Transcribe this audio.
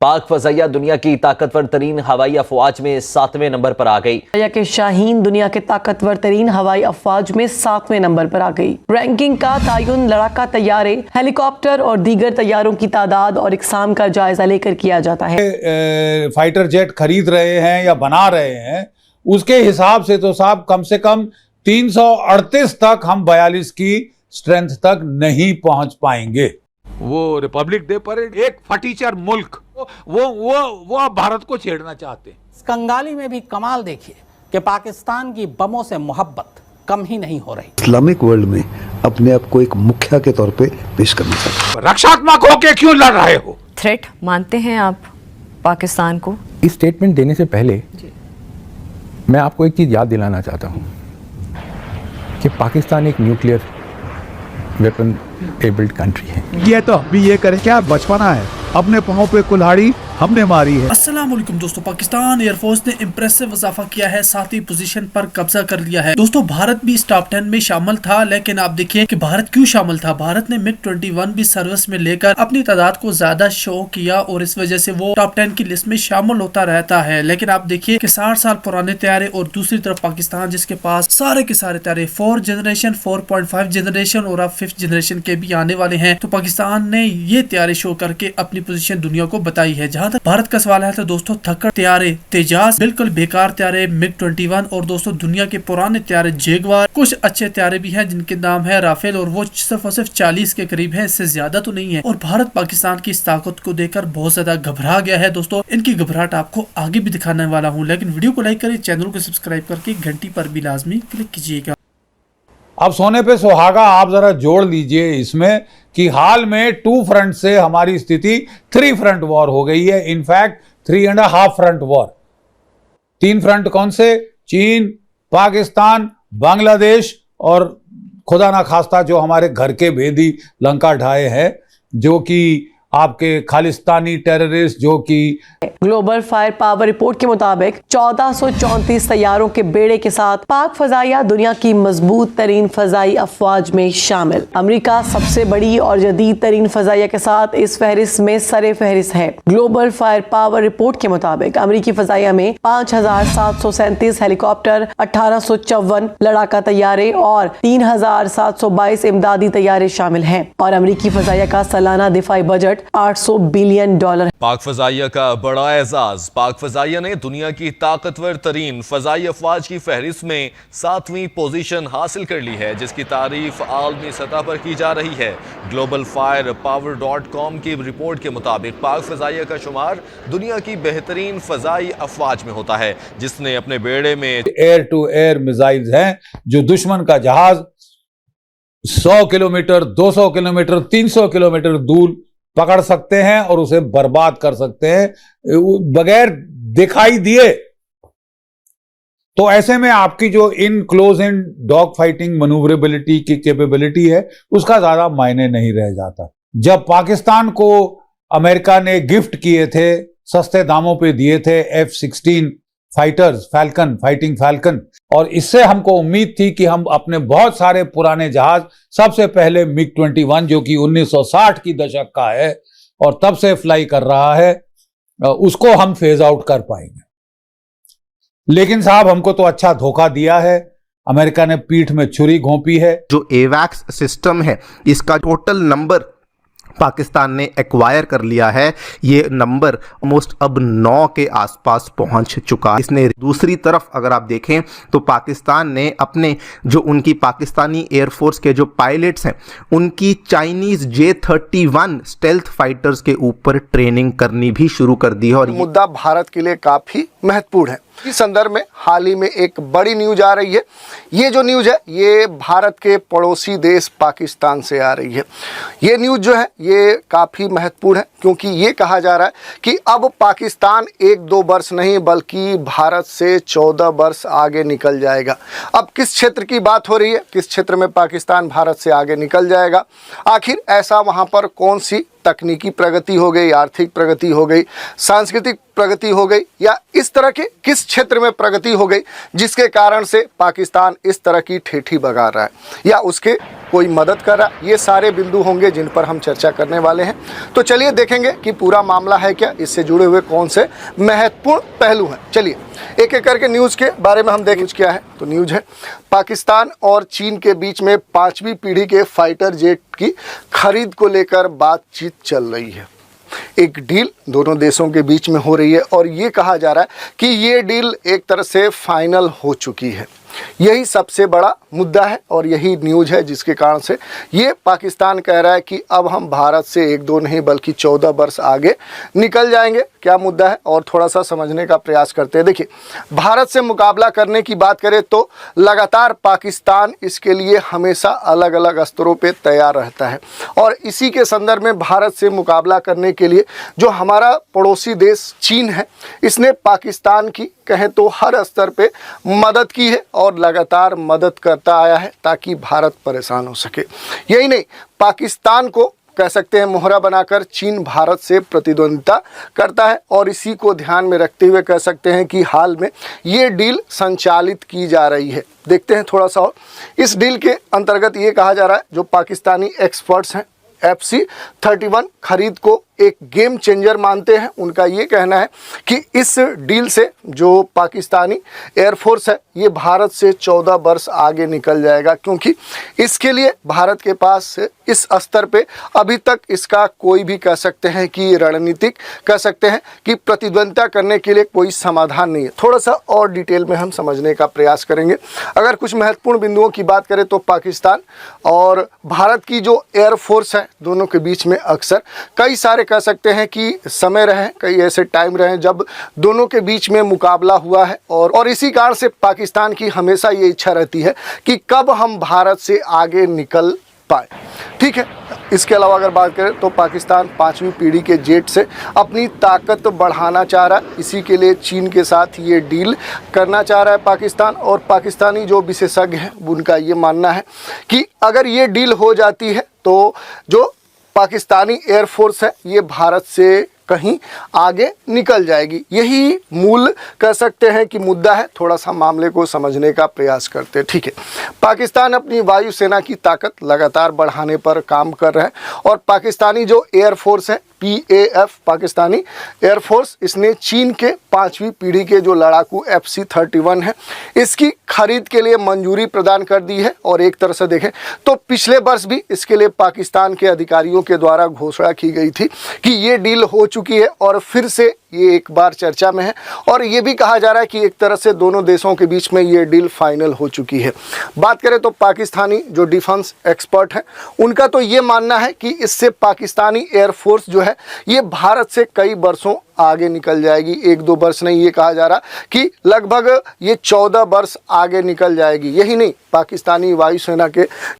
पाक फजाइया दुनिया की ताकतवर तरीन हवाई अफवाज में 7वें नंबर पर आ गई। के शाहीन दुनिया के ताकतवर तरीन हवाई अफवाज में 7वें नंबर पर आ गई। रैंकिंग का तयन लड़ाका तैयारे, हेलीकॉप्टर और दीगर तैयारों की तादाद और इकसाम का जायजा लेकर किया जाता है। फाइटर जेट खरीद रहे हैं या बना रहे हैं, उसके हिसाब से तो साहब कम से कम 338 तक हम 42 की स्ट्रेंथ तक नहीं पहुंच पाएंगे। वो रिपब्लिक डे पर एक फटीचर मुल्क वो अब भारत को छेड़ना चाहते हैं। कंगाली में भी कमाल देखिए कि पाकिस्तान की बमों से मोहब्बत कम ही नहीं हो रही। इस्लामिक वर्ल्ड में अपने आप को एक मुखिया के तौर पे पेश करना चाहते हैं। रक्षात्मक होके क्यों लड़ रहे हो? थ्रेट मानते हैं आप पाकिस्तान को? इस स्टेटमेंट देने से पहले मैं आपको एक चीज याद दिलाना चाहता हूं कि पाकिस्तान एक न्यूक्लियर वेपन एबल्ड कंट्री है। ये तो अभी ये करे क्या, बचपना है, अपने पाँव पे कुल्हाड़ी हमने मारी है। अस्सलाम वालेकुम दोस्तों, पाकिस्तान एयरफोर्स ने इंप्रेसिव इजाफा किया है, 7वीं पोजीशन पर कब्जा कर लिया है। दोस्तों भारत भी इस टॉप 10 में शामिल था, लेकिन आप देखिए कि भारत क्यों शामिल था। भारत ने MiG-21 भी सर्विस में लेकर अपनी तादाद को ज्यादा शो किया और इस वजह से वो टॉप 10 की लिस्ट में शामिल होता रहता है। लेकिन आप देखिए कि 60 साल पुराने तैयारे और दूसरी तरफ पाकिस्तान जिसके पास सारे के सारे तैयारे 4 जनरेशन, 4.5 जनरेशन और अब 5th जनरेशन के भी आने वाले हैं, तो पाकिस्तान ने ये तैयारे शो करके अपनी पोजीशन दुनिया को बताई है। जहां तक भारत का सवाल है तो दोस्तों थक्कड़ तैयारे तेजास बिल्कुल बेकार तैयारे MiG-21 और दोस्तों दुनिया के पुराने तैयारे जैगवार, कुछ अच्छे तैयारे भी हैं जिनके नाम है राफेल और वो सिर्फ और सिर्फ 40 के करीब है, इससे ज्यादा तो नहीं है। और भारत पाकिस्तान की इस ताकत को देखकर बहुत ज्यादा घबरा गया है। दोस्तों इनकी घबराहट आपको आगे भी दिखाने वाला हूँ, लेकिन वीडियो को लाइक करिए, चैनल को सब्सक्राइब करके घंटी पर भी लाजमी क्लिक कीजिएगा। अब सोने पे सुहागा आप जरा जोड़ लीजिए इसमें कि हाल में 2 फ्रंट से हमारी स्थिति 3 फ्रंट वॉर हो गई है। In fact 3.5 front war. 3 फ्रंट कौन से? चीन, पाकिस्तान, बांग्लादेश और खुदा ना खास्ता जो हमारे घर के भेदी लंका ढाए हैं, जो कि आपके खालिस्तानी टेररिस्ट, जो कि ग्लोबल फायर पावर रिपोर्ट के मुताबिक 1434 तैयारों के बेड़े के साथ पाक फजाइया दुनिया की मजबूत तरीन फजाई अफवाज में शामिल। अमेरिका सबसे बड़ी और जदीद तरीन फजाइया के साथ इस फहरिस्त में सरे फहरिस्त है। ग्लोबल फायर पावर रिपोर्ट के मुताबिक अमेरिकी फजाइया में 5737 हेलीकॉप्टर, 1854 लड़ाका तैयारे और 3722 इमदादी तैयारे शामिल हैं। और अमेरिकी फजाइया का सालाना दिफाई बजट $800 बिलियन। पाक फजाइया का बड़ा एजाज। पाक फजाइया ने दुनिया की ताकतवर तरीन फजाई अफवाज की फहरिस्त में 7वीं पोजीशन हासिल कर ली है, जिसकी तारीफ आलमी सतह पर की जा रही है। ग्लोबल फायर पावर.com की रिपोर्ट के मुताबिक पाक फजाइया का शुमार दुनिया की बेहतरीन फजाई अफवाज में होता है, जिसने अपने बेड़े में एयर टू एयर मिसाइल्स हैं जो दुश्मन का जहाज 100 किलोमीटर, 200 किलोमीटर, 300 किलोमीटर दूर पकड़ सकते हैं और उसे बर्बाद कर सकते हैं बगैर दिखाई दिए। तो ऐसे में आपकी जो in close in dog fighting manoeuvrability की कैपेबिलिटी है, उसका ज्यादा मायने नहीं रह जाता। जब पाकिस्तान को अमेरिका ने गिफ्ट किए थे, सस्ते दामों पे दिए थे F-16 fighters, falcon, fighting falcon, और इससे हमको उम्मीद थी कि हम अपने बहुत सारे पुराने जहाज, सबसे पहले MiG-21 जो कि 1960 की दशक का है और तब से फ्लाई कर रहा है, उसको हम फेज आउट कर पाएंगे। लेकिन साहब हमको तो अच्छा धोखा दिया है, अमेरिका ने पीठ में छुरी घोंपी है। जो एवैक्स सिस्टम है, इसका टोटल नंबर पाकिस्तान ने एक्वायर कर लिया है। ये नंबर ऑलमोस्ट अब 9 के आसपास पहुंच चुका है। इसने दूसरी तरफ अगर आप देखें तो पाकिस्तान ने अपने जो उनकी पाकिस्तानी एयरफोर्स के जो पायलट्स हैं, उनकी चाइनीज J-31 स्टेल्थ फाइटर्स के ऊपर ट्रेनिंग करनी भी शुरू कर दी है। और मुद्दा भारत के लिए काफी महत्वपूर्ण है। इस संदर्भ में हाल ही में एक बड़ी न्यूज आ रही है। ये जो न्यूज है ये भारत के पड़ोसी देश पाकिस्तान से आ रही है। ये न्यूज जो है ये काफ़ी महत्वपूर्ण है, क्योंकि ये कहा जा रहा है कि अब पाकिस्तान 1-2 वर्ष नहीं बल्कि भारत से 14 वर्ष आगे निकल जाएगा। अब किस क्षेत्र की बात हो रही है, किस क्षेत्र में पाकिस्तान भारत से आगे निकल जाएगा? आखिर ऐसा वहाँ पर कौन सी तकनीकी प्रगति हो गई, आर्थिक प्रगति हो गई, सांस्कृतिक प्रगति हो गई, या इस तरह के किस क्षेत्र में प्रगति हो गई जिसके कारण से पाकिस्तान इस तरह की ठेठी बगा रहा है, या उसके कोई मदद कर रहा, ये सारे बिंदु होंगे जिन पर हम चर्चा करने वाले हैं। तो चलिए देखेंगे कि पूरा मामला है क्या, इससे जुड़े हुए कौन से महत्वपूर्ण पहलू हैं। चलिए एक एक करके न्यूज़ के बारे में हम देखें क्या है। तो न्यूज़ है पाकिस्तान और चीन के बीच में 5वीं पीढ़ी के फाइटर जेट की खरीद को लेकर बातचीत चल रही है। एक डील दोनों देशों के बीच में हो रही है और ये कहा जा रहा है कि ये डील एक तरह से फाइनल हो चुकी है। यही सबसे बड़ा मुद्दा है और यही न्यूज़ है जिसके कारण से ये पाकिस्तान कह रहा है कि अब हम भारत से 1-2 नहीं बल्कि 14 वर्ष आगे निकल जाएंगे। क्या मुद्दा है और थोड़ा सा समझने का प्रयास करते हैं। देखिए, भारत से मुकाबला करने की बात करें तो लगातार पाकिस्तान इसके लिए हमेशा अलग अलग स्तरों पे तैयार रहता है और इसी के संदर्भ में भारत से मुकाबला करने के लिए जो हमारा पड़ोसी देश चीन है, इसने पाकिस्तान की कहें तो हर स्तर पे मदद की है और लगातार मदद करता आया है ताकि भारत परेशान हो सके। यही नहीं, पाकिस्तान को कह सकते हैं मोहरा बनाकर चीन भारत से प्रतिद्वंदिता करता है और इसी को ध्यान में रखते हुए कह सकते हैं कि हाल में ये डील संचालित की जा रही है। देखते हैं थोड़ा सा और। इस डील के अंतर्गत ये कहा जा रहा है, जो पाकिस्तानी एक्सपर्ट्स हैं FC-31 खरीद को एक गेम चेंजर मानते हैं। उनका ये कहना है कि इस डील से जो पाकिस्तानी एयरफोर्स है ये भारत से 14 वर्ष आगे निकल जाएगा, क्योंकि इसके लिए भारत के पास इस स्तर पे अभी तक इसका कोई भी कह सकते हैं कि रणनीतिक कह सकते हैं कि प्रतिद्वंदिता करने के लिए कोई समाधान नहीं है। थोड़ा सा और डिटेल में हम समझने का प्रयास करेंगे। अगर कुछ महत्वपूर्ण बिंदुओं की बात करें तो पाकिस्तान और भारत की जो एयरफोर्स है दोनों के बीच में अक्सर कई सारे कह सकते हैं कि समय रहे, कई ऐसे टाइम रहे जब दोनों के बीच में मुकाबला हुआ है और इसी कारण से पाकिस्तान की हमेशा ये इच्छा रहती है कि कब हम भारत से आगे निकल पाए। ठीक है, इसके अलावा अगर बात करें तो पाकिस्तान 5वीं पीढ़ी के जेट से अपनी ताकत बढ़ाना चाह रहा है। इसी के लिए चीन के साथ ये डील करना चाह रहा है पाकिस्तान और पाकिस्तानी जो विशेषज्ञ हैं उनका ये मानना है कि अगर ये डील हो जाती है तो जो पाकिस्तानी एयरफोर्स है ये भारत से कहीं आगे निकल जाएगी। यही मूल कह सकते हैं कि मुद्दा है। थोड़ा सा मामले को समझने का प्रयास करते हैं। ठीक है, पाकिस्तान अपनी वायुसेना की ताकत लगातार बढ़ाने पर काम कर रहा है और पाकिस्तानी जो एयरफोर्स है PAF पाकिस्तानी एयरफोर्स, इसने चीन के 5वीं पीढ़ी के जो लड़ाकू FC-31 है इसकी खरीद के लिए मंजूरी प्रदान कर दी है। और एक तरह से देखें तो पिछले वर्ष भी इसके लिए पाकिस्तान के अधिकारियों के द्वारा घोषणा की गई थी कि ये डील हो चुकी है और फिर से ये एक बार चर्चा में है और ये भी कहा जा रहा है कि एक तरह से दोनों देशों के बीच में ये डील फाइनल हो चुकी है। बात करें तो पाकिस्तानी जो डिफेंस एक्सपर्ट हैं उनका तो ये मानना है कि इससे पाकिस्तानी एयरफोर्स जो है ये भारत से कई वर्षों आगे निकल जाएगी। 1-2 वर्ष नहीं, ये कहा जा रहा कि लगभग ये 14 वर्ष आगे निकल जाएगी। यही नहीं, पाकिस्तानी वायुसेना के